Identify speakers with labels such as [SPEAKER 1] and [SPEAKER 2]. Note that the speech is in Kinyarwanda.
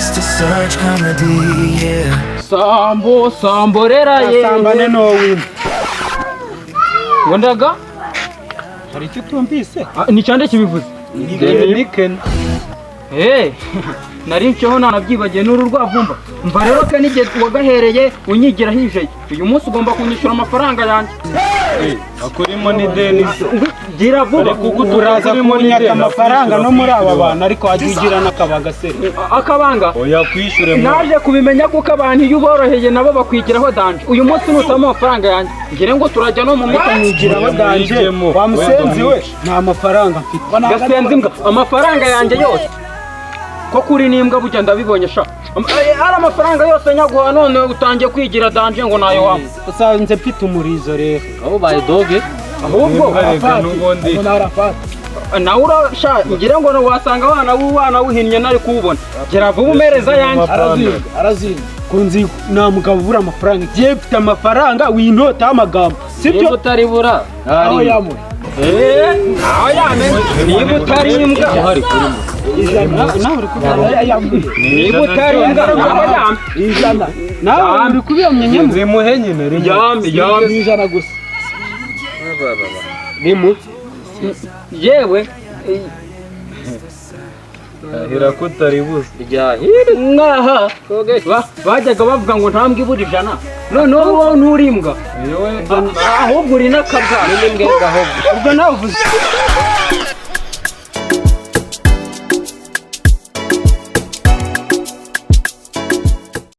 [SPEAKER 1] It's the SERGE COMEDY, yeah.
[SPEAKER 2] Sambo rera ye.
[SPEAKER 3] Sambane no win.
[SPEAKER 2] Wandaga?
[SPEAKER 3] Hari icyo tumvise?
[SPEAKER 2] Ni cyande kibivuze.
[SPEAKER 3] Niken.
[SPEAKER 2] Nari ncyo nanabyibagiye n'uru rwavumba. Mva rero ke nige wagahereye unyigira hije. Uyu munsi ugomba kunyishyura amafaranga yanjye.
[SPEAKER 3] Akurimo ni Denis.
[SPEAKER 2] Gira vuba
[SPEAKER 3] kuko turaza kunyaka amafaranga no muri aba bana ariko agigira nakabaga se.
[SPEAKER 2] Akabanga?
[SPEAKER 3] Oya kwishyure mu.
[SPEAKER 2] Naje kubimenya kuko abantu iyo uboroheye nabo bakwigiraho danje. Uyu munsi nutama amafaranga yanjye. Ngire ngo turajya no mu muto
[SPEAKER 3] mwigiraho danje. Wa musenzi we nta mafaranga mfite.
[SPEAKER 2] Gasenzi mbwa amafaranga yanjye yose. Ko kuri nimbwa bujya ndabibonye sha. Ara amafaranga yose nyaguha none utangiye kwigira danje ngo nayo wamwe.
[SPEAKER 3] Usanze mfite umurizo rero.
[SPEAKER 2] Aho baye doge. Ahubwo
[SPEAKER 3] n'ubundi.
[SPEAKER 2] Nawe urasha ngira ngo wasanga abana wuhinnye nari kubona. Gera vuba umereza yanjye.
[SPEAKER 3] Arazinga. Kunzi na mugabo bura amafaranga. Giye mfite amafaranga winota amagambo. Sibyo
[SPEAKER 2] utaribura.
[SPEAKER 3] Aho yamwe.
[SPEAKER 2] Aho yame. Niba utari imbwa uhari kurimo. Niba utari imbwa aho yame.
[SPEAKER 3] Ijana. Nawe uri kubiyomye
[SPEAKER 2] nzimuhe nyine yame
[SPEAKER 3] ijana gusa.
[SPEAKER 2] Nimu yewe
[SPEAKER 3] ahira kutaribuze
[SPEAKER 2] yahira nkaha bajyaga bavuga ngo ntambwe ibura ijana none wowe nturimbwa ahubwo uri n'akabwa
[SPEAKER 3] ubwo nawe uvuze